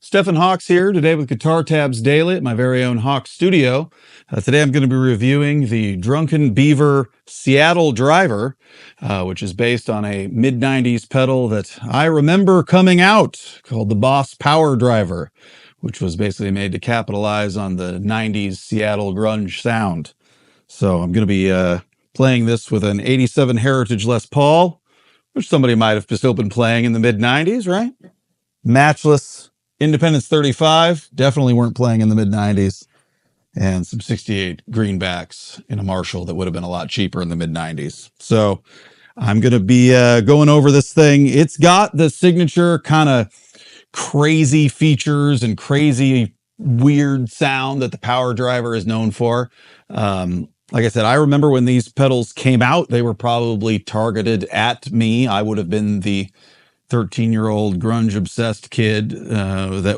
Stephan Hawkes here today with Guitar Tabs Daily at my very own Hawkes studio. Today I'm going to be reviewing the Drunk Beaver Seattle Driver, which is based on a mid-90s pedal that I remember coming out called the Boss Power Driver, which was basically made to capitalize on the 90s Seattle grunge sound. So I'm going to be playing this with an 87 Heritage Les Paul, which somebody might have still been playing in the mid-90s, right? Matchless Independence 35, definitely weren't playing in the mid-90s. And some 68 greenbacks in a Marshall that would have been a lot cheaper in the mid-90s. So I'm going to be going over this thing. It's got the signature kind of crazy features and crazy weird sound that the Power Driver is known for. Like I said, I remember when these pedals came out, they were probably targeted at me. I would have been the 13-year-old grunge-obsessed kid that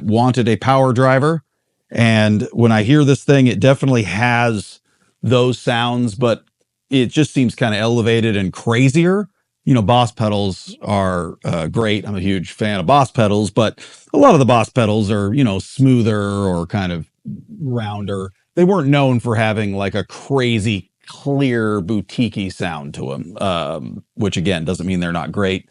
wanted a Power Driver. And when I hear this thing, it definitely has those sounds, but it just seems kind of elevated and crazier. You know, Boss pedals are great. I'm a huge fan of Boss pedals, but a lot of the Boss pedals are, you know, smoother or kind of rounder. They weren't known for having like a crazy, clear, boutique-y sound to them, which again, doesn't mean they're not great.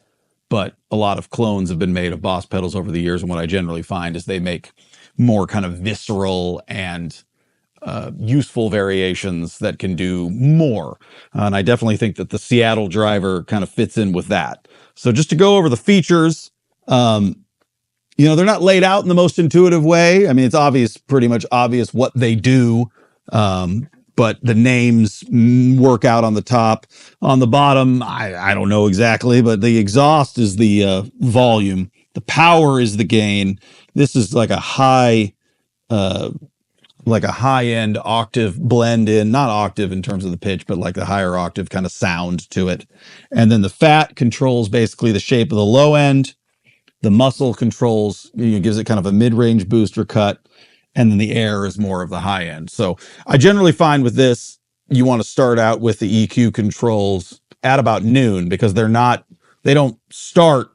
But a lot of clones have been made of Boss pedals over the years, and what I generally find is they make more kind of visceral and useful variations that can do more. And I definitely think that the Seattle Driver kind of fits in with that. So just to go over the features, you know, they're not laid out in the most intuitive way. I mean, it's pretty much obvious what they do. But the names work out on the top. On the bottom, I don't know exactly, but the exhaust is the volume. The power is the gain. This is like a high-end octave blend in, not octave in terms of the pitch, but like the higher octave kind of sound to it. And then the fat controls basically the shape of the low end. The muscle controls, gives it kind of a mid-range booster cut. And then the air is more of the high end. So I generally find with this, you want to start out with the EQ controls at about noon because they don't start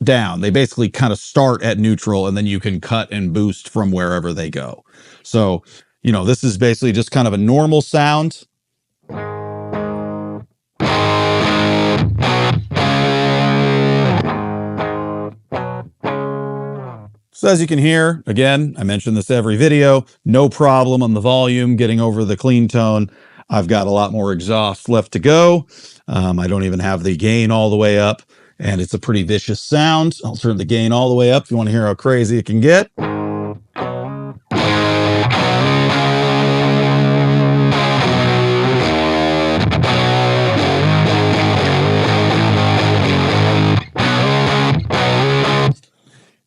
down. They basically kind of start at neutral and then you can cut and boost from wherever they go. So, you know, this is basically just kind of a normal sound. So as you can hear, again, I mentioned this every video, no problem on the volume, getting over the clean tone. I've got a lot more exhaust left to go. I don't even have the gain all the way up, and it's a pretty vicious sound. I'll turn the gain all the way up if you want to hear how crazy it can get.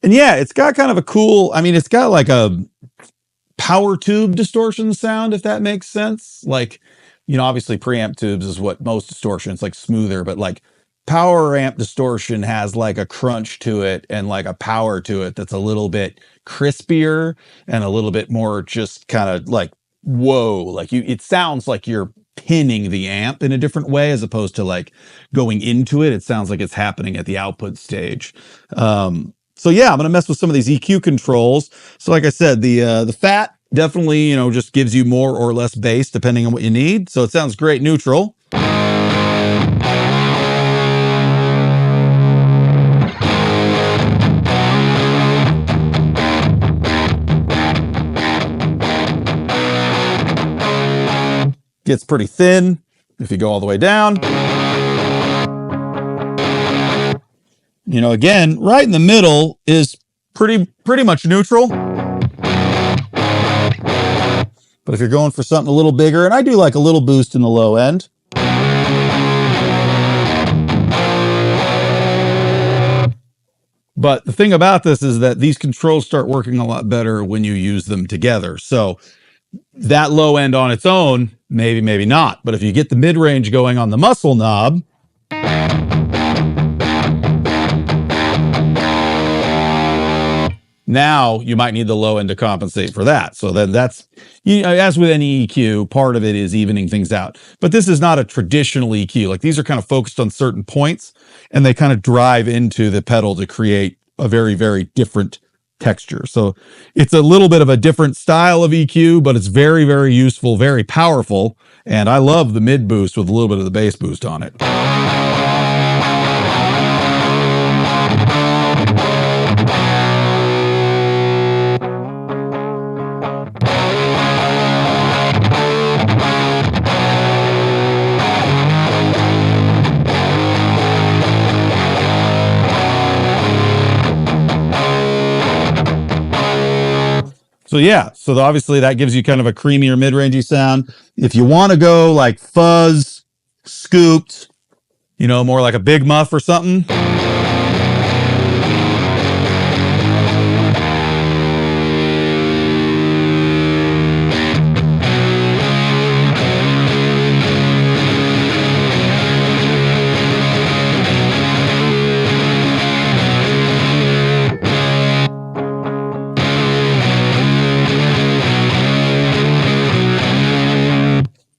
And yeah, it's got kind of a cool, I mean, it's got like a power tube distortion sound, if that makes sense. Like, you know, obviously preamp tubes is what most distortion, it's like smoother, but like power amp distortion has like a crunch to it and like a power to it that's a little bit crispier and a little bit more just kind of like, whoa, like it sounds like you're pinning the amp in a different way as opposed to like going into it. It sounds like it's happening at the output stage. So yeah, I'm going to mess with some of these EQ controls. So like I said, the fat definitely, you know, just gives you more or less bass depending on what you need. So it sounds great neutral. Gets pretty thin if you go all the way down. You know, again, right in the middle is pretty much neutral. But if you're going for something a little bigger, and I do like a little boost in the low end. But the thing about this is that these controls start working a lot better when you use them together. So that low end on its own, maybe, maybe not. But if you get the mid-range going on the muscle knob, now you might need the low end to compensate for that. So then that's, you know, as with any EQ, part of it is evening things out. But this is not a traditional EQ. Like these are kind of focused on certain points and they kind of drive into the pedal to create a very, very different texture. So it's a little bit of a different style of EQ, but it's very, very useful, very powerful. And I love the mid boost with a little bit of the bass boost on it. So yeah, so obviously that gives you kind of a creamier mid-rangey sound. If you want to go like fuzz, scooped, you know, more like a big muff or something.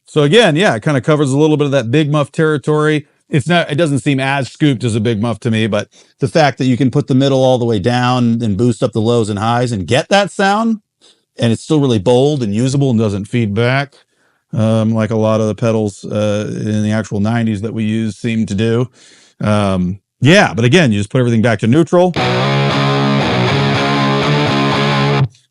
So again, yeah, it kind of covers a little bit of that big muff territory. It doesn't seem as scooped as a big muff to me, but the fact that you can put the middle all the way down and boost up the lows and highs and get that sound, and it's still really bold and usable and doesn't feed back, like a lot of the pedals in the actual 90s that we use seem to do. Yeah, but again, you just put everything back to neutral.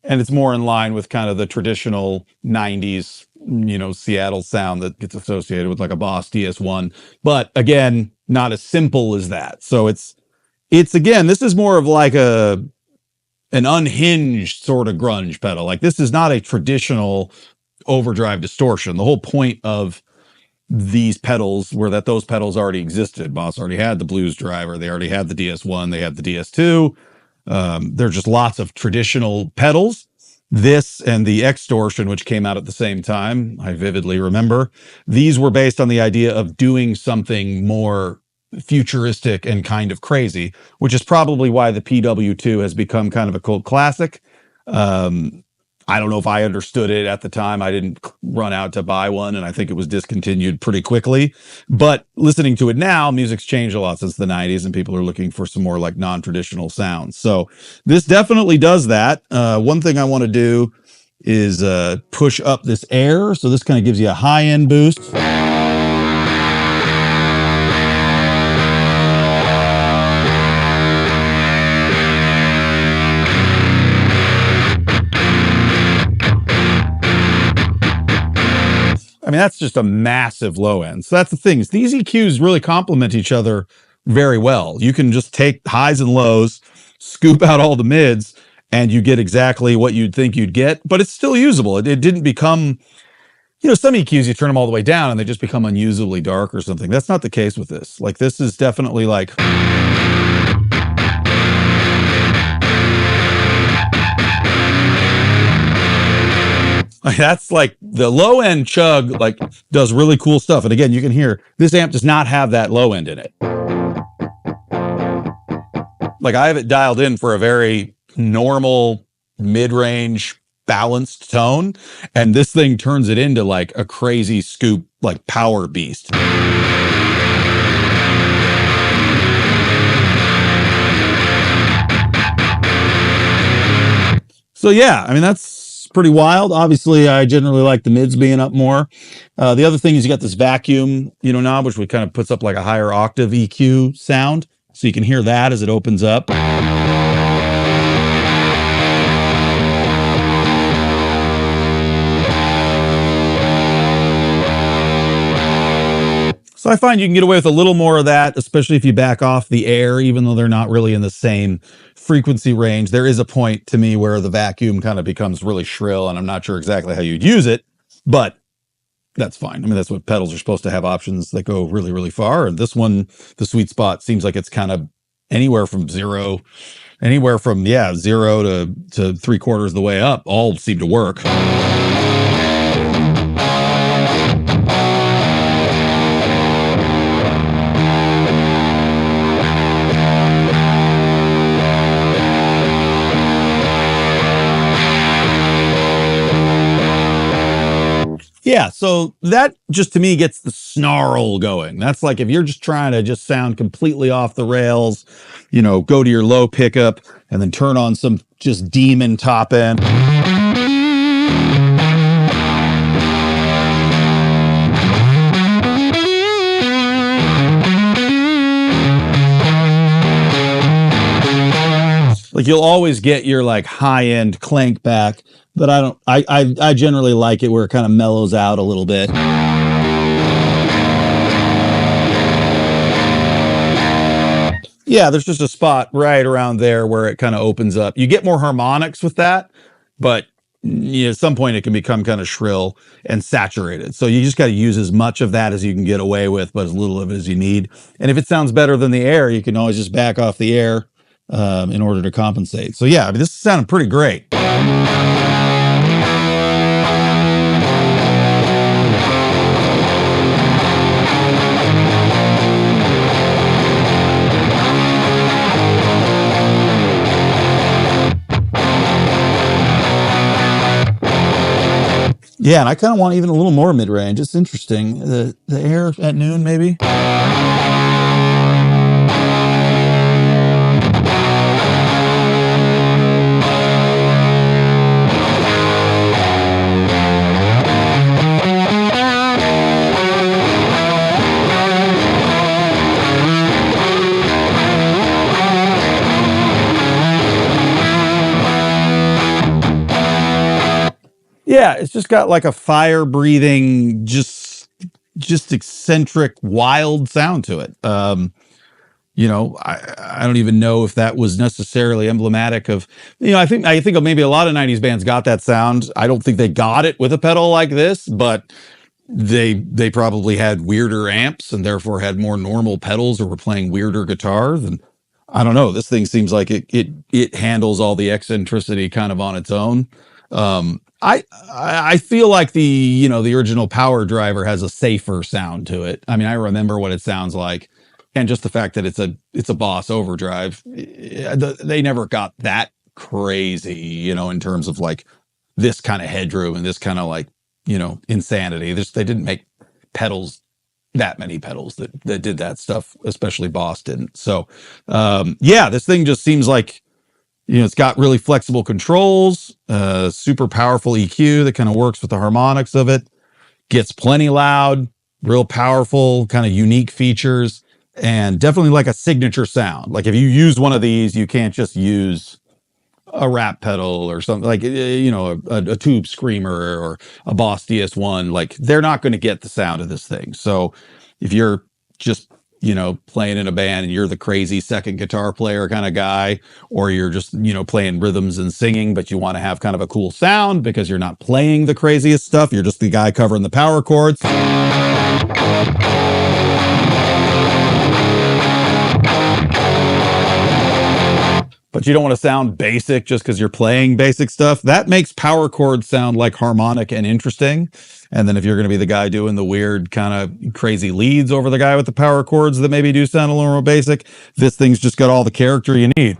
And it's more in line with kind of the traditional 90s, you know, Seattle sound that gets associated with like a Boss DS1. But again, not as simple as that. So it's again, this is more of like an unhinged sort of grunge pedal. Like this is not a traditional overdrive distortion. The whole point of these pedals were that those pedals already existed. Boss already had the blues driver. They already had the DS1. They had the DS2. There's just lots of traditional pedals. This and the Extortion, which came out at the same time, I vividly remember. These were based on the idea of doing something more futuristic and kind of crazy, which is probably why the PW2 has become kind of a cult classic. I don't know if I understood it at the time. I didn't run out to buy one, and I think it was discontinued pretty quickly. But listening to it now, music's changed a lot since the 90s, and people are looking for some more like non-traditional sounds. So this definitely does that. One thing I want to do is push up this air. So this kind of gives you a high-end boost. I mean, that's just a massive low end. So that's the thing, is these EQs really complement each other very well. You can just take highs and lows, scoop out all the mids, and you get exactly what you'd think you'd get, but it's still usable. It didn't become, you know, some EQs, you turn them all the way down and they just become unusably dark or something. That's not the case with this. Like, this is definitely like... That's like the low end chug, like does really cool stuff. And again, you can hear this amp does not have that low end in it. Like I have it dialed in for a very normal mid-range balanced tone. And this thing turns it into like a crazy scoop, like power beast. So yeah, I mean, that's pretty wild. Obviously, I generally like the mids being up more. The other thing is you got this vacuum, you know, knob, which kind of puts up like a higher octave EQ sound. So you can hear that as it opens up. So I find you can get away with a little more of that, especially if you back off the air, even though they're not really in the same frequency range. There is a point to me where the vacuum kind of becomes really shrill, and I'm not sure exactly how you'd use it, but that's fine. I mean, that's what pedals are supposed to have, options that go really, really far. And this one, the sweet spot seems like it's kind of anywhere from zero to 3/4 of the way up, all seem to work. Yeah, so that just to me gets the snarl going. That's like if you're just trying to just sound completely off the rails, go to your low pickup and then turn on some just demon top end. Like you'll always get your like high end clank back, but I generally like it where it kind of mellows out a little bit. Yeah, there's just a spot right around there where it kind of opens up. You get more harmonics with that, but at some point it can become kind of shrill and saturated. So you just got to use as much of that as you can get away with, but as little of it as you need. And if it sounds better than the air, you can always just back off the air in order to compensate. So yeah, I mean, this sounded pretty great. Yeah, and I kind of want even a little more mid-range. It's interesting. The air at noon, maybe. Yeah, it's just got like a fire-breathing, just eccentric, wild sound to it. I don't even know if that was necessarily emblematic of, I think maybe a lot of 90s bands got that sound. I don't think they got it with a pedal like this, but they probably had weirder amps and therefore had more normal pedals or were playing weirder guitars. And I don't know, this thing seems like it handles all the eccentricity kind of on its own. I feel like the original Power Driver has a safer sound to it. I mean, I remember what it sounds like, and just the fact that it's a Boss overdrive, they never got that crazy, in terms of like this kind of headroom and this kind of like insanity. They didn't make pedals, that many pedals that did that stuff, especially Boss didn't. So yeah, this thing just seems like. It's got really flexible controls, super powerful EQ that kind of works with the harmonics of it, gets plenty loud, real powerful, kind of unique features, and definitely like a signature sound. Like if you use one of these, you can't just use a rap pedal or something like, a tube screamer or a Boss DS1. Like they're not going to get the sound of this thing. So if you're just playing in a band and you're the crazy second guitar player kind of guy, or you're just, playing rhythms and singing, but you want to have kind of a cool sound because you're not playing the craziest stuff. You're just the guy covering the power chords. But you don't want to sound basic just because you're playing basic stuff. That makes power chords sound like harmonic and interesting. And then if you're going to be the guy doing the weird kind of crazy leads over the guy with the power chords that maybe do sound a little more basic, this thing's just got all the character you need.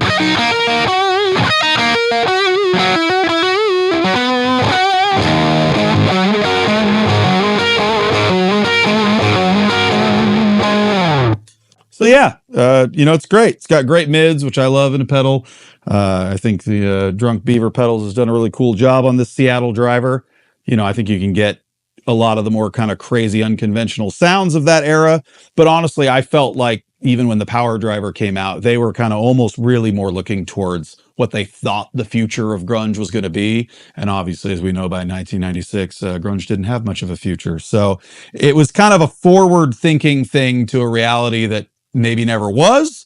So yeah, it's great. It's got great mids, which I love in a pedal. I think the Drunk Beaver pedals has done a really cool job on this Seattle Driver. I think you can get a lot of the more kind of crazy unconventional sounds of that era. But honestly, I felt like even when the Power Driver came out, they were kind of almost really more looking towards what they thought the future of grunge was going to be. And obviously, as we know, by 1996, grunge didn't have much of a future. So it was kind of a forward-thinking thing to a reality that maybe never was,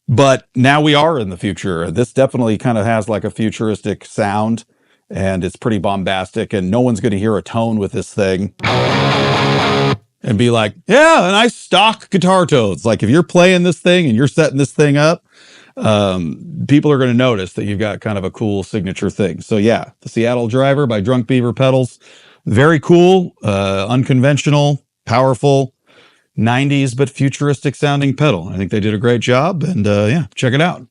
but now we are in the future. This definitely kind of has like a futuristic sound, and it's pretty bombastic, and no one's going to hear a tone with this thing and be like, yeah, a nice stock guitar tones. Like if you're playing this thing and you're setting this thing up, people are going to notice that you've got kind of a cool signature thing. So yeah, the Seattle Driver by Drunk Beaver Pedals, very cool, unconventional, powerful, 90s but futuristic sounding pedal. I think they did a great job, and yeah, check it out.